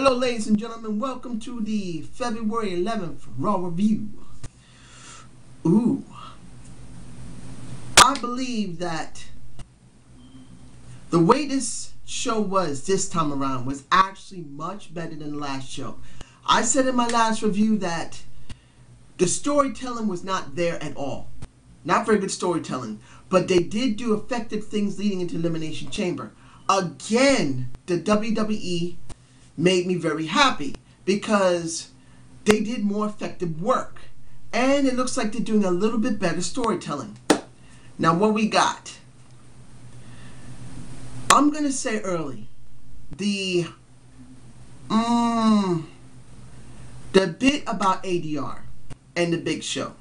Hello ladies and gentlemen, welcome to the February 11th Raw Review. I believe that the way this show was this time around was actually much better than the last show. I said in my last review that the storytelling was not there at all. Not very good storytelling, but they did do effective things leading into Elimination Chamber. Again, the WWE made me very happy because they did more effective work. And it looks like they're doing a little bit better storytelling. Now what we got. I'm going to say early. The bit about ADR and the Big Show.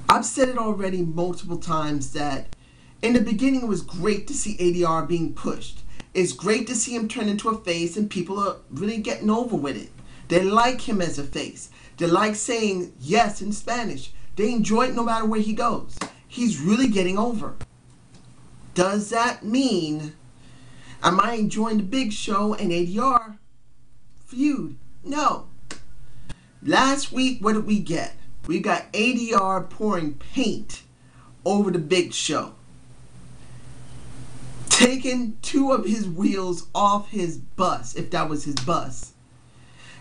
I've said it already multiple times that in the beginning it was great to see ADR being pushed. It's great to see him turn into a face and people are really getting over with it. They like him as a face. They like saying yes in Spanish. They enjoy it no matter where he goes. He's really getting over. Does that mean, am I enjoying the Big Show and ADR feud? No. Last week, what did we get? We got ADR pouring paint over the Big Show, taking two of his wheels off his bus, if that was his bus,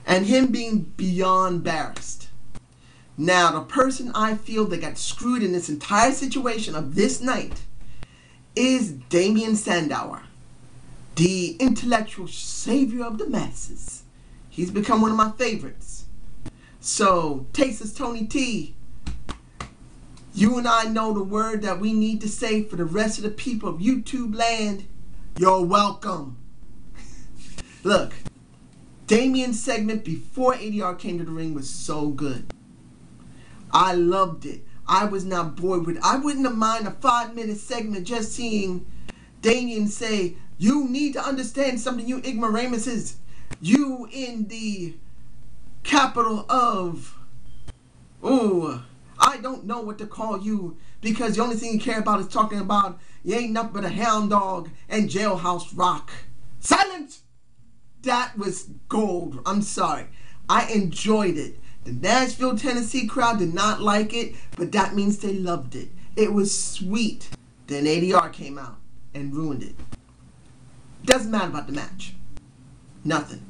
and him being beyond embarrassed. Now, the person I feel that got screwed in this entire situation of this night is Damien Sandow, the intellectual savior of the masses. He's become one of my favorites. So, Tasteless Tony T, you and I know the word that we need to say for the rest of the people of YouTube land. You're welcome. Look, Damien's segment before ADR came to the ring was so good. I loved it. I was not bored with it. I wouldn't have minded a 5-minute segment just seeing Damien say, "You need to understand something, you ignoramuses. You in the capital of, I don't know what to call you because the only thing you care about is talking about you ain't nothing but a hound dog and jailhouse rock." Silence! That was gold. I'm sorry. I enjoyed it. The Nashville, Tennessee crowd did not like it, but that means they loved it. It was sweet. Then ADR came out and ruined it. Doesn't matter about the match. Nothing.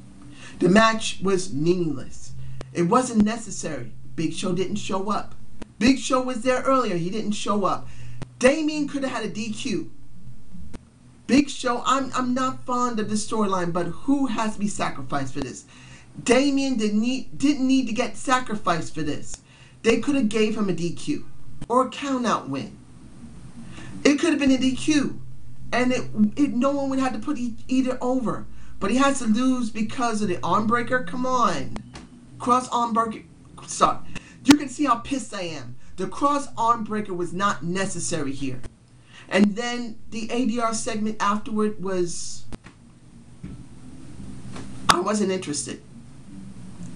The match was meaningless. It wasn't necessary. Big Show didn't show up. Big Show was there earlier. He didn't show up. Damien could have had a DQ. Big Show, I'm not fond of the storyline, but who has to be sacrificed for this? Damien didn't need to get sacrificed for this. They could have gave him a DQ or a count-out win. It could have been a DQ, and no one would have to put either over. But he has to lose because of the arm breaker. Come on, cross arm breaker. Sorry. You can see how pissed I am. The cross arm breaker was not necessary here. And then the ADR segment afterward was, I wasn't interested.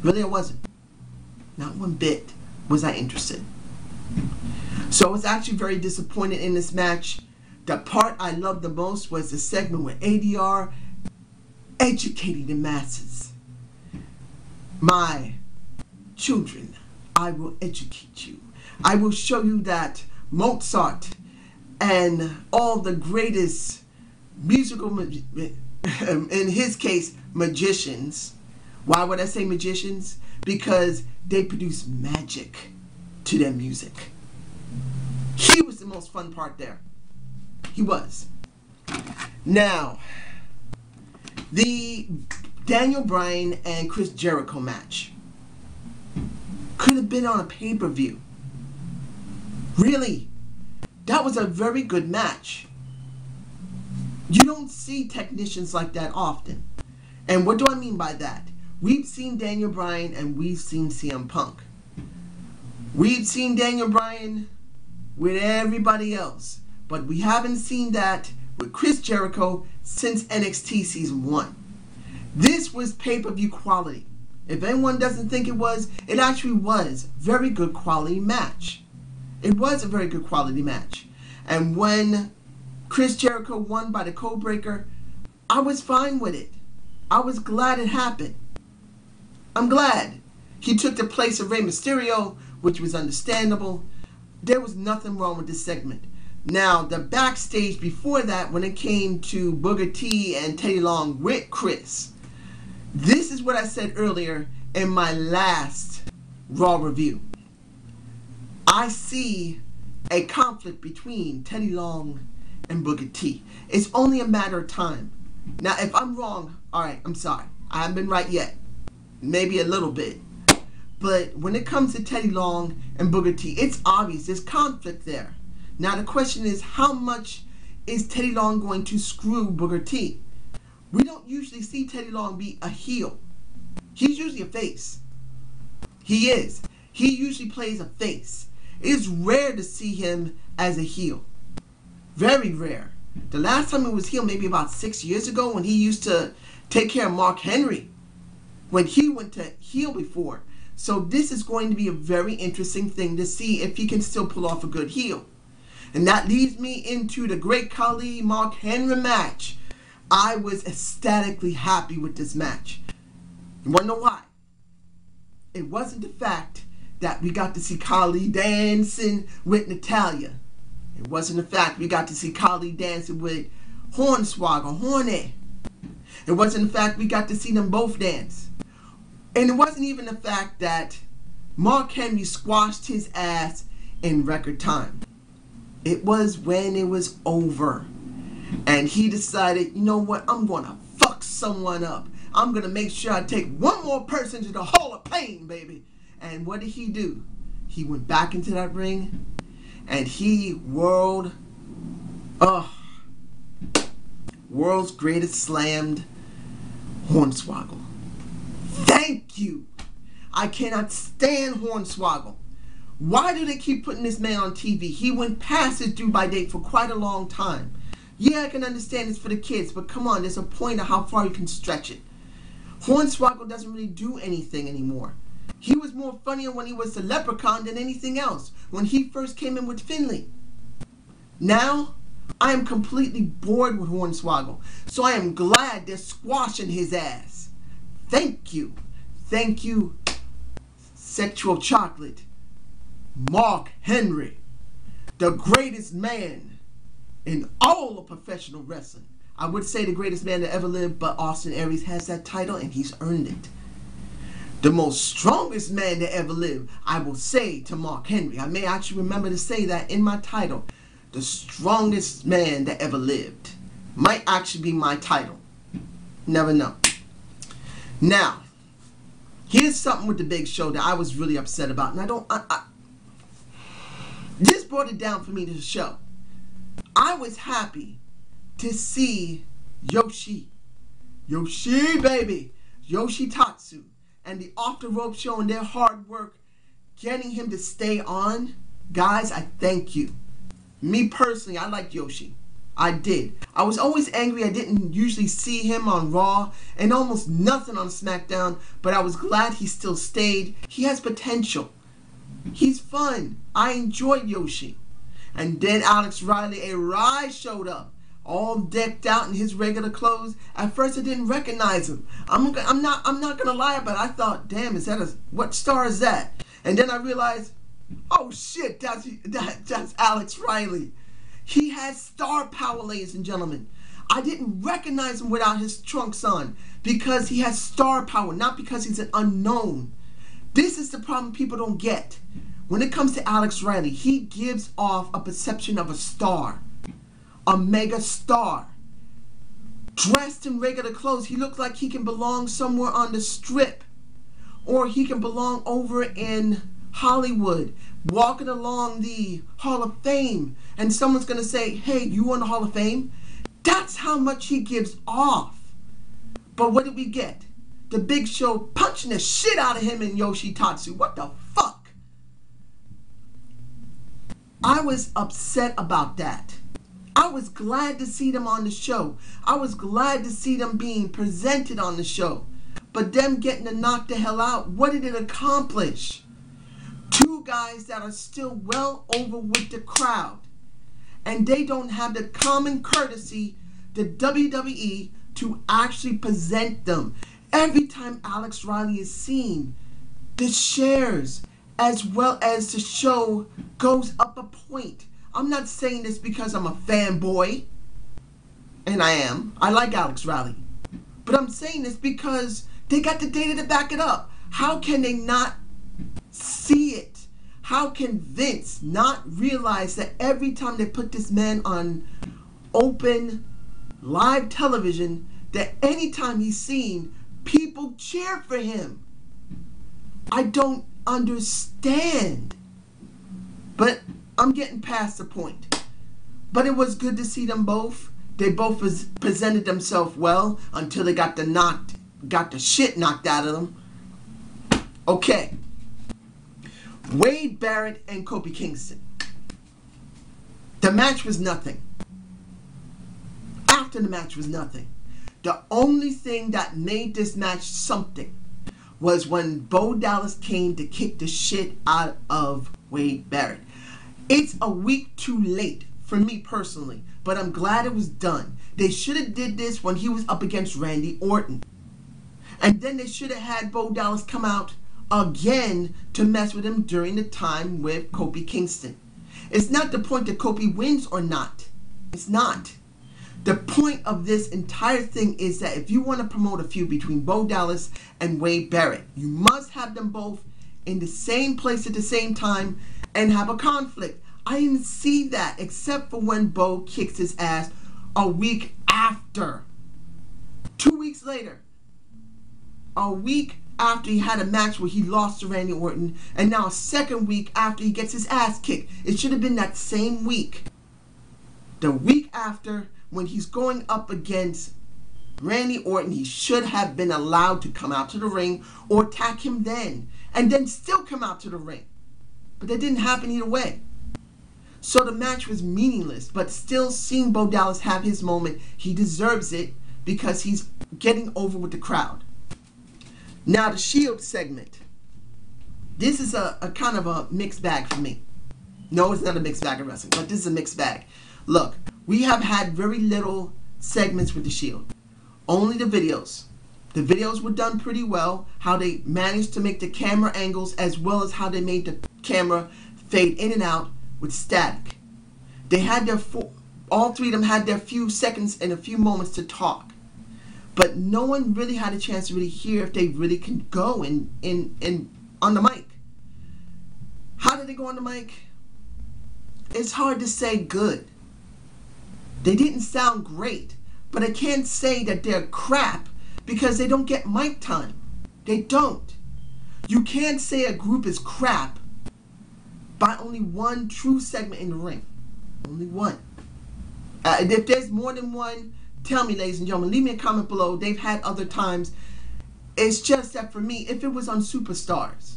Really, I wasn't. Not one bit was I interested. So I was actually very disappointed in this match. The part I loved the most was the segment with ADR educating the masses. My children, I will educate you. I will show you that Mozart and all the greatest musical, in his case, magicians. Why would I say magicians? Because they produce magic to their music. He was the most fun part there. He was. Now, the Daniel Bryan and Chris Jericho match could have been on a pay-per-view. Really, that was a very good match. You don't see technicians like that often. And what do I mean by that? We've seen Daniel Bryan and we've seen CM Punk. We've seen Daniel Bryan with everybody else, but we haven't seen that with Chris Jericho since NXT Season 1. This was pay-per-view quality. If anyone doesn't think it was, it actually was very good quality match. It was a very good quality match. And when Chris Jericho won by the code breaker, I was fine with it. I was glad it happened. I'm glad. He took the place of Rey Mysterio, which was understandable. There was nothing wrong with this segment. Now, the backstage before that, when it came to Booker T and Teddy Long with Chris, this is what I said earlier in my last Raw review. I see a conflict between Teddy Long and Booker T. It's only a matter of time. Now, if I'm wrong, alright, I'm sorry. I haven't been right yet. Maybe a little bit. But when it comes to Teddy Long and Booker T, it's obvious. There's conflict there. Now, the question is, how much is Teddy Long going to screw Booker T? We don't usually see Teddy Long be a heel. He's usually a face. He is. He usually plays a face. It is rare to see him as a heel. Very rare. The last time he was heel, maybe about 6 years ago, when he used to take care of Mark Henry, when he went to heel before. So this is going to be a very interesting thing to see if he can still pull off a good heel. And that leads me into the Great Khali Mark Henry match. I was ecstatically happy with this match. You want to know why? It wasn't the fact that we got to see Khali dancing with Natalya. It wasn't the fact we got to see Khali dancing with Hornswoggle, Horny. It wasn't the fact we got to see them both dance. And it wasn't even the fact that Mark Henry squashed his ass in record time. It was when it was over. And he decided, you know what, I'm going to fuck someone up. I'm going to make sure I take one more person to the Hall of Pain, baby. And what did he do? He went back into that ring and he world's greatest slammed Hornswoggle. Thank you. I cannot stand Hornswoggle. Why do they keep putting this man on TV? He went past his due-by date for quite a long time. Yeah, I can understand it's for the kids, but come on, there's a point of how far you can stretch it. Hornswoggle doesn't really do anything anymore. He was more funnier when he was the Leprechaun than anything else, when he first came in with Finley. Now, I am completely bored with Hornswoggle, so I am glad they're squashing his ass. Thank you. Thank you, Sexual Chocolate. Mark Henry, the greatest man in all of professional wrestling. I would say the greatest man that ever lived, but Austin Aries has that title and he's earned it. The most strongest man that ever lived, I will say to Mark Henry. I may actually remember to say that in my title. The strongest man that ever lived might actually be my title. Never know. Now, here's something with the Big Show that I was really upset about. And this brought it down for me to the show. I was happy to see Yoshi, baby, Yoshi Tatsu, and the Off the Rope show and their hard work getting him to stay on. Guys, I thank you. Me personally, I liked Yoshi. I did. I was always angry I didn't usually see him on Raw and almost nothing on SmackDown, but I was glad he still stayed. He has potential. He's fun. I enjoyed Yoshi. And then Alex Riley, a Rise, showed up, all decked out in his regular clothes. At first, I didn't recognize him. I'm not gonna lie, but I thought, damn, what star is that? And then I realized, oh shit, that's Alex Riley. He has star power, ladies and gentlemen. I didn't recognize him without his trunks on because he has star power, not because he's an unknown. This is the problem people don't get. When it comes to Alex Riley, he gives off a perception of a star, a mega star. Dressed in regular clothes, he looks like he can belong somewhere on the strip, or he can belong over in Hollywood, walking along the Hall of Fame, and someone's going to say, hey, you on the Hall of Fame? That's how much he gives off. But what did we get? The Big Show punching the shit out of him and Yoshi Tatsu. What the fuck? I was upset about that. I was glad to see them on the show. I was glad to see them being presented on the show. But them getting to knock the hell out, what did it accomplish? Two guys that are still well over with the crowd. And they don't have the common courtesy the WWE to actually present them. Every time Alex Riley is seen, the shares as well as the show goes up a point. I'm not saying this because I'm a fanboy, and I am. I like Alex Riley. But I'm saying this because they got the data to back it up. How can they not see it? How can Vince not realize that every time they put this man on open live television, that anytime he's seen, people cheer for him? I don't understand. But I'm getting past the point. But it was good to see them both. They both presented themselves well until they got the shit knocked out of them. Okay. Wade Barrett and Kofi Kingston. The match was nothing. After the match was nothing. The only thing that made this match something was when Bo Dallas came to kick the shit out of Wade Barrett. It's a week too late for me personally, but I'm glad it was done. They should have did this when he was up against Randy Orton. And then they should have had Bo Dallas come out again to mess with him during the time with Kofi Kingston. It's not the point that Kofi wins or not. It's not. The point of this entire thing is that if you want to promote a feud between Bo Dallas and Wade Barrett, you must have them both in the same place at the same time and have a conflict. I didn't see that except for when Bo kicks his ass a week after. 2 weeks later. A week after he had a match where he lost to Randy Orton, and now a second week after he gets his ass kicked. It should have been that same week. The week after, when he's going up against Randy Orton, he should have been allowed to come out to the ring or attack him then, and then still come out to the ring. But that didn't happen either way. So the match was meaningless, but still seeing Bo Dallas have his moment, he deserves it because he's getting over with the crowd. Now the Shield segment. This is a kind of a mixed bag for me. No, it's not a mixed bag of wrestling, but this is a mixed bag. Look, we have had very little segments with the Shield. Only the videos. The videos were done pretty well. How they managed to make the camera angles as well as how they made the camera fade in and out with static. They had their all three of them had their few seconds and a few moments to talk. But no one really had a chance to really hear if they really can go in on the mic. How did they go on the mic? It's hard to say good. They didn't sound great, but I can't say that they're crap because they don't get mic time. They don't. You can't say a group is crap by only one true segment in the ring. Only one. If there's more than one, tell me, ladies and gentlemen. Leave me a comment below. They've had other times. It's just that for me, if it was on Superstars,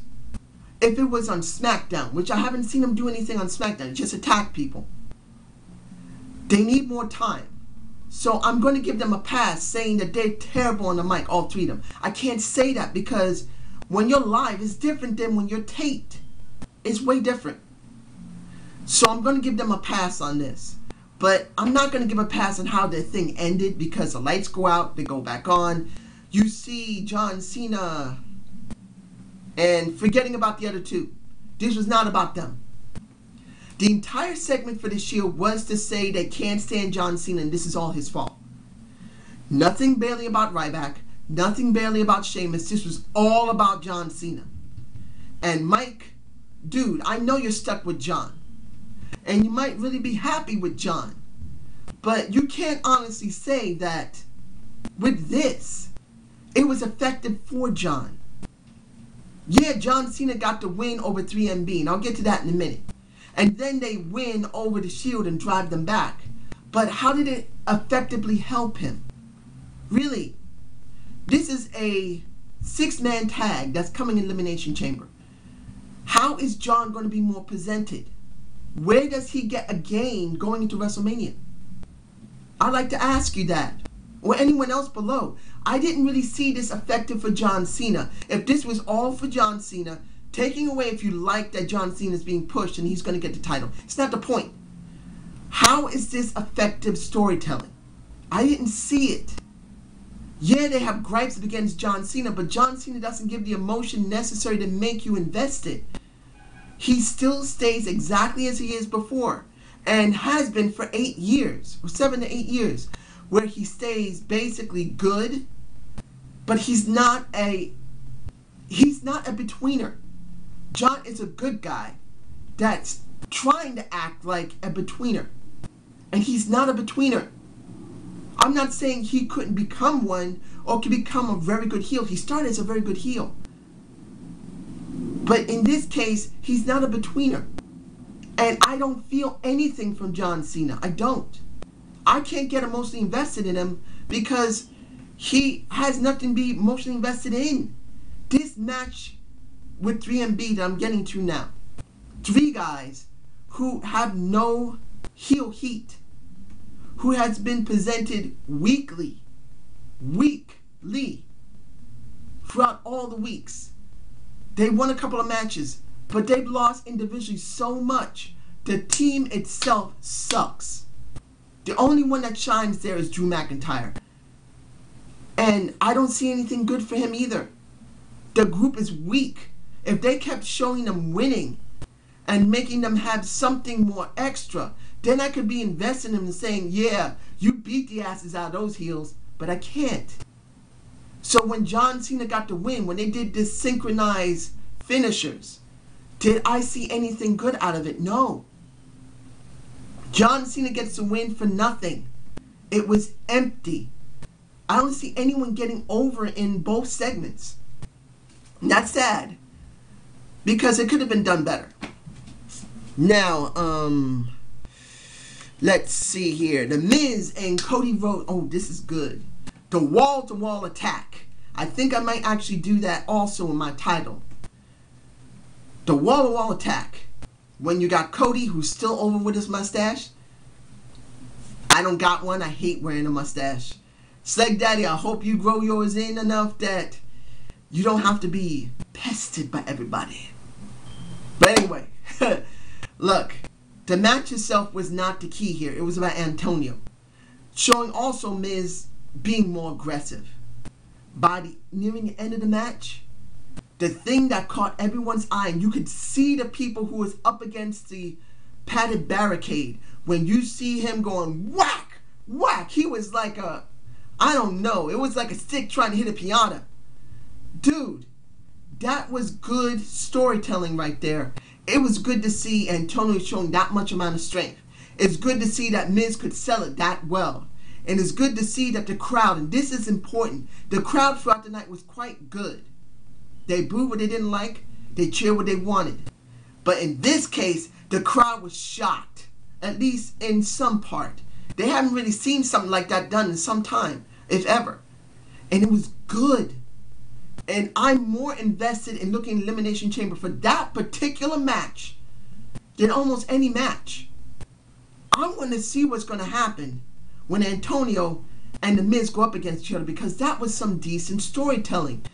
if it was on SmackDown, which I haven't seen them do anything on SmackDown, just attack people. They need more time. So I'm going to give them a pass saying that they're terrible on the mic, all three of them. I can't say that because when you're live, it's different than when you're taped. It's way different. So I'm going to give them a pass on this. But I'm not going to give a pass on how the thing ended because the lights go out, they go back on. You see John Cena and forgetting about the other two. This was not about them. The entire segment for the Shield was to say they can't stand John Cena and this is all his fault. Nothing barely about Ryback. Nothing barely about Sheamus. This was all about John Cena. And Mike, dude, I know you're stuck with John. And you might really be happy with John. But you can't honestly say that with this, it was effective for John. Yeah, John Cena got the win over 3MB, and I'll get to that in a minute. And then they win over the Shield and drive them back. But how did it effectively help him? Really, this is a 6-man tag that's coming in Elimination Chamber. How is John going to be more presented? Where does he get a gain going into WrestleMania? I'd like to ask you that. Or anyone else below. I didn't really see this effective for John Cena. If this was all for John Cena, taking away if you like that John Cena is being pushed and he's going to get the title. It's not the point. How is this effective storytelling? I didn't see it. Yeah, they have gripes against John Cena, but John Cena doesn't give the emotion necessary to make you invested. He still stays exactly as he is before, and has been for 8 years, or 7 to 8 years, where he stays basically good, but he's not a betweener. John is a good guy that's trying to act like a betweener, and he's not a betweener. I'm not saying he couldn't become one or could become a very good heel. He started as a very good heel. But in this case, he's not a betweener. And I don't feel anything from John Cena. I don't. I can't get emotionally invested in him because he has nothing to be emotionally invested in. This match with 3MB that I'm getting to now. 3 guys who have no heel heat. Who has been presented weekly, throughout all the weeks. They won a couple of matches, but they've lost individually so much. The team itself sucks. The only one that shines there is Drew McIntyre. And I don't see anything good for him either. The group is weak. If they kept showing them winning and making them have something more extra, then I could be invested in them and saying, yeah, you beat the asses out of those heels, but I can't. So when John Cena got the win, when they did this synchronized finishers, did I see anything good out of it? No. John Cena gets the win for nothing. It was empty. I don't see anyone getting over in both segments. And that's sad, because it could have been done better. Now, let's see here. The Miz and Cody Rhodes. Oh, this is good. The wall-to-wall attack. I think I might actually do that also in my title. The wall-to-wall attack. When you got Cody, who's still over with his mustache. I don't got one. I hate wearing a mustache. Sleg Daddy, I hope you grow yours in enough that you don't have to be pestered by everybody. But anyway, look. The match itself was not the key here. It was about Antonio. Showing also Miz being more aggressive. By nearing the end of the match, the thing that caught everyone's eye, and you could see the people who was up against the padded barricade, when you see him going whack, whack, he was like a, I don't know, it was like a stick trying to hit a piano. Dude, that was good storytelling right there. It was good to see Antonio showing that much amount of strength. It's good to see that Miz could sell it that well. And it's good to see that the crowd, and this is important, the crowd throughout the night was quite good. They booed what they didn't like, they cheered what they wanted. But in this case, the crowd was shocked, at least in some part. They haven't really seen something like that done in some time, if ever. And it was good. And I'm more invested in looking at Elimination Chamber for that particular match than almost any match. I want to see what's going to happen when Antonio and The Miz go up against each other, because that was some decent storytelling.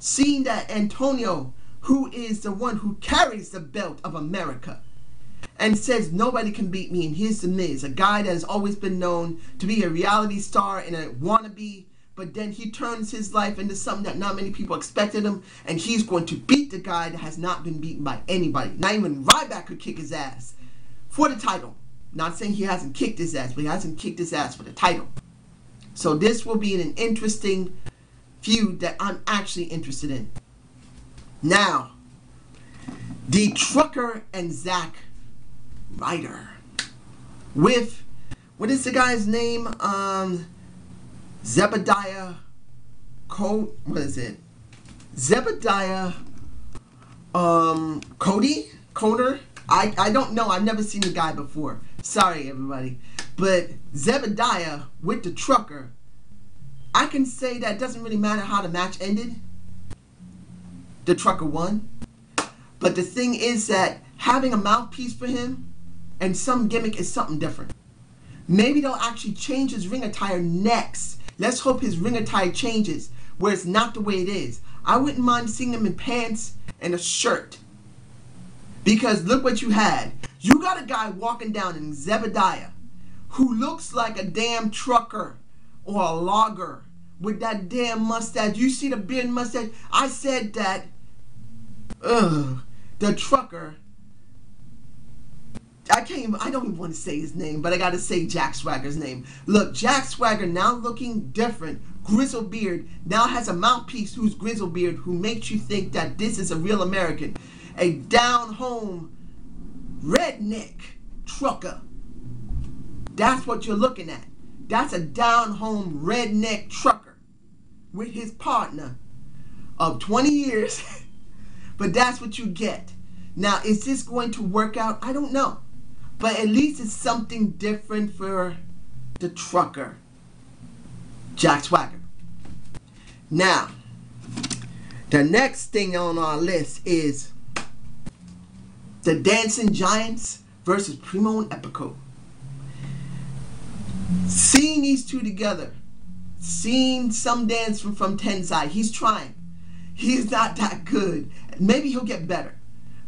Seeing that Antonio, who is the one who carries the belt of America, and says nobody can beat me, and here's The Miz, a guy that has always been known to be a reality star and a wannabe, but then he turns his life into something that not many people expected him, and he's going to beat the guy that has not been beaten by anybody. Not even Ryback could kick his ass for the title. Not saying he hasn't kicked his ass, but he hasn't kicked his ass for the title. So this will be an interesting feud that I'm actually interested in. Now, the Trucker and Zack Ryder with, what is the guy's name? Zebediah Zebediah Coder? I don't know. I've never seen the guy before. Sorry, everybody. But Zebediah with the Trucker, I can say that it doesn't really matter how the match ended. The Trucker won. But the thing is that having a mouthpiece for him and some gimmick is something different. Maybe they'll actually change his ring attire next. Let's hope his ring attire changes, where it's not the way it is. I wouldn't mind seeing him in pants and a shirt. Because look what you had. You got a guy walking down in Zebediah who looks like a damn trucker or a logger with that damn mustache. You see the beard and mustache? I said that, the trucker, I don't even want to say his name, but I gotta say Jack Swagger's name. Look, Jack Swagger, now looking different, grizzled beard, now has a mouthpiece who's grizzled beard, who makes you think that this is a real American. A down-home redneck trucker. That's what you're looking at. That's a down-home redneck trucker with his partner of 20 years. But that's what you get. Now, is this going to work out? I don't know. But at least it's something different for the trucker, Jack Swagger. Now, the next thing on our list is the Dancing Giants versus Primo and Epico. Seeing these two together, seeing some dance from Tensai, he's trying. He's not that good. Maybe he'll get better.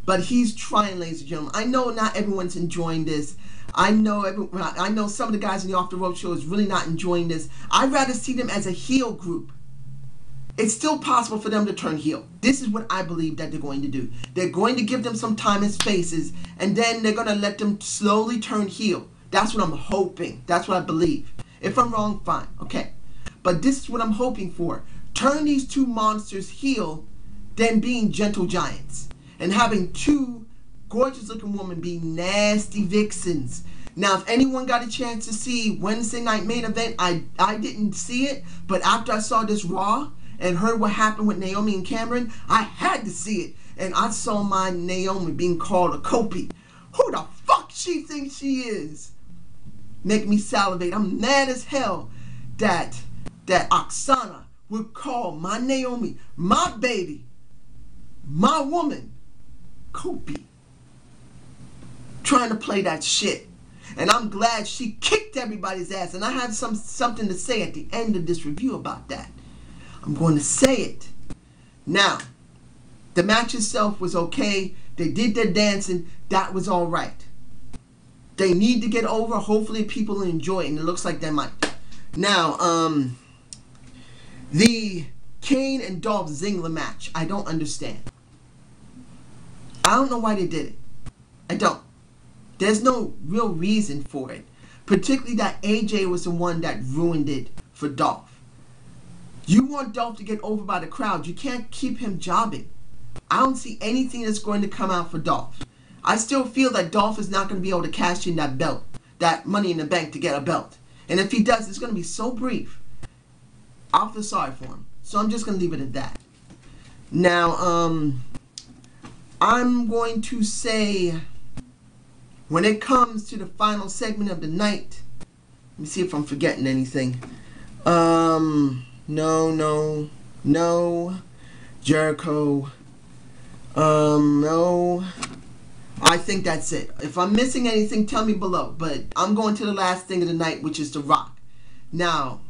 But he's trying, ladies and gentlemen. I know not everyone's enjoying this. I know some of the guys in the Off the Rope show is really not enjoying this. I'd rather see them as a heel group. It's still possible for them to turn heel. This is what I believe that they're going to do. They're going to give them some time as faces, and then they're going to let them slowly turn heel. That's what I'm hoping. That's what I believe. If I'm wrong, fine. Okay. But this is what I'm hoping for. Turn these two monsters heel, then being gentle giants. And having two gorgeous looking women be nasty vixens. Now, if anyone got a chance to see Wednesday night main event, I didn't see it. But after I saw this Raw and heard what happened with Naomi and Cameron, I had to see it. And I saw my Naomi being called a Kopi. Who the fuck she thinks she is? Make me salivate. I'm mad as hell that Oksana would call my Naomi, my baby, my woman, Kopi. Trying to play that shit. And I'm glad she kicked everybody's ass. And I have something to say at the end of this review about that. I'm going to say it. Now, the match itself was okay. They did their dancing. That was all right. They need to get over. Hopefully people will enjoy it. And it looks like they might. Now, the Kane and Dolph Ziggler match. I don't understand. I don't know why they did it. I don't. There's no real reason for it. Particularly that AJ was the one that ruined it for Dolph. You want Dolph to get over by the crowd. You can't keep him jobbing. I don't see anything that's going to come out for Dolph. I still feel that Dolph is not going to be able to cash in that belt. That Money in the Bank to get a belt. And if he does, it's going to be so brief. I'll feel sorry for him. So I'm just going to leave it at that. Now, I'm going to say, when it comes to the final segment of the night, let me see if I'm forgetting anything. No. Jericho. No. I think that's it. If I'm missing anything, tell me below. But I'm going to the last thing of the night, which is The Rock. Now,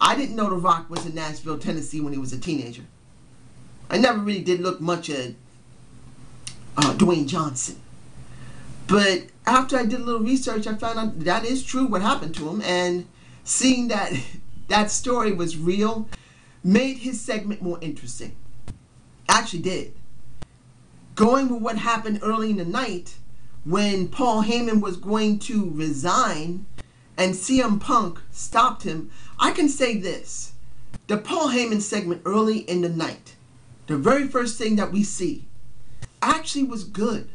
I didn't know The Rock was in Nashville, Tennessee when he was a teenager. I never really did look much at Dwayne Johnson. But after I did a little research, I found out that is true what happened to him. And seeing that that story was real made his segment more interesting. Actually did. Going with what happened early in the night when Paul Heyman was going to resign and CM Punk stopped him, I can say this. The Paul Heyman segment early in the night, the very first thing that we see, actually was good.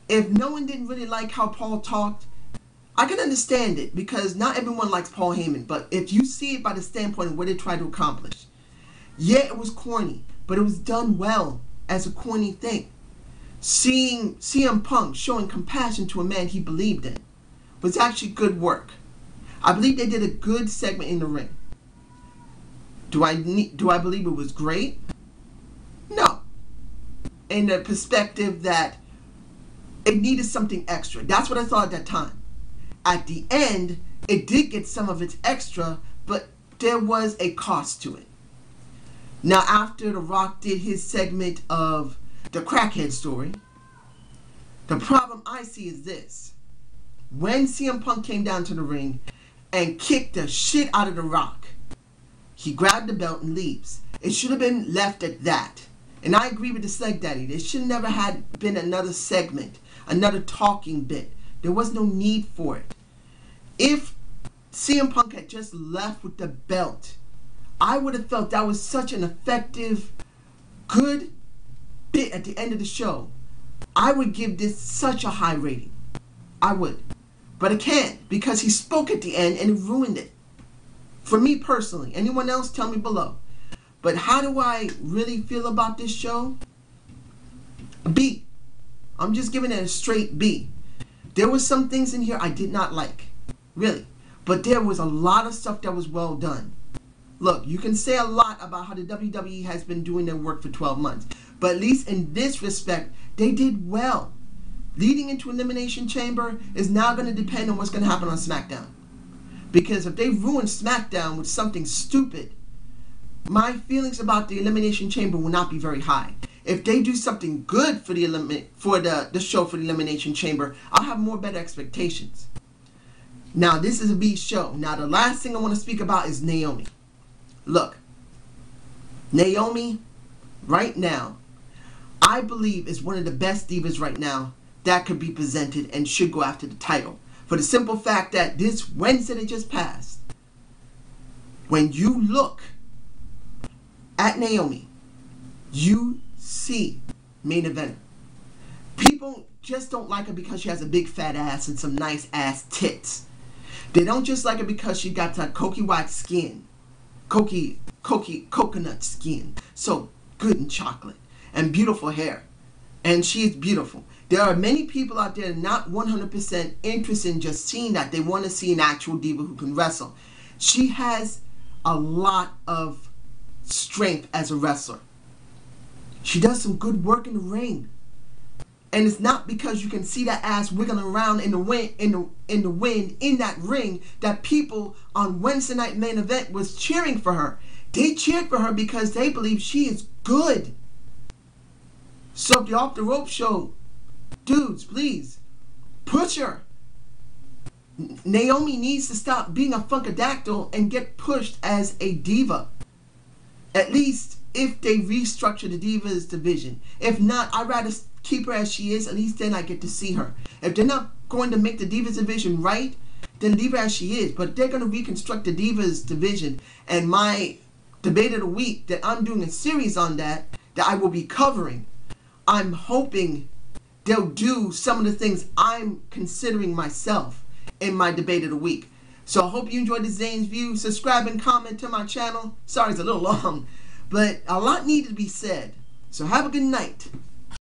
If no one didn't really like how Paul talked, I can understand it because not everyone likes Paul Heyman. But if you see it by the standpoint of what they tried to accomplish, yeah, it was corny, but it was done well as a corny thing. Seeing CM Punk showing compassion to a man he believed in was actually good work. I believe they did a good segment in the ring. Do I believe it was great? No. In the perspective that it needed something extra. That's what I thought at that time. At the end, it did get some of its extra, but there was a cost to it. Now, after The Rock did his segment of the crackhead story, the problem I see is this. When CM Punk came down to the ring and kicked the shit out of The Rock, He grabbed the belt and leaves. It should have been left at that. And I agree with the Sleg Daddy. There should never have been another segment, another talking bit. There was no need for it. If CM Punk had just left with the belt, I would have felt that was such an effective, good bit at the end of the show. I would give this such a high rating. I would. But I can't, because he spoke at the end and it ruined it. For me personally. Anyone else, tell me below. But how do I really feel about this show? B. I'm just giving it a straight B. There was some things in here I did not like. Really. But there was a lot of stuff that was well done. Look, you can say a lot about how the WWE has been doing their work for 12 months. But at least in this respect, they did well. Leading into Elimination Chamber is now going to depend on what's going to happen on SmackDown. Because if they ruin SmackDown with something stupid, my feelings about the Elimination Chamber will not be very high. If they do something good for the show for the Elimination Chamber, I'll have more better expectations. Now, this is a B show. Now, the last thing I want to speak about is Naomi. Look, Naomi, right now, I believe is one of the best divas right now that could be presented and should go after the title. For the simple fact that this Wednesday that just passed, when you look at Naomi, you see main eventer. People just don't like her because she has a big fat ass and some nice ass tits. They don't just like her because she got that coconut white skin. Coconut skin. So good and chocolate. And beautiful hair. And she is beautiful. There are many people out there not 100% interested in just seeing that. They want to see an actual diva who can wrestle. She has a lot of strength as a wrestler. She does some good work in the ring. And it's not because you can see that ass wiggling around in the wind in that ring that people on Wednesday night main event was cheering for her. They cheered for her because they believe she is good. So if the Off the Rope show, dudes, please push her. Naomi needs to stop being a funkadactyl and get pushed as a diva. At least if they restructure the Divas division. If not, I'd rather keep her as she is. At least then I get to see her. If they're not going to make the Divas division right, then leave her as she is. But they're going to reconstruct the Divas division. And my debate of the week, that I'm doing a series on that I will be covering. I'm hoping they'll do some of the things I'm considering myself in my debate of the week. So I hope you enjoyed the ZANE'S View. Subscribe and comment to my channel. Sorry it's a little long, but a lot needed to be said. So have a good night.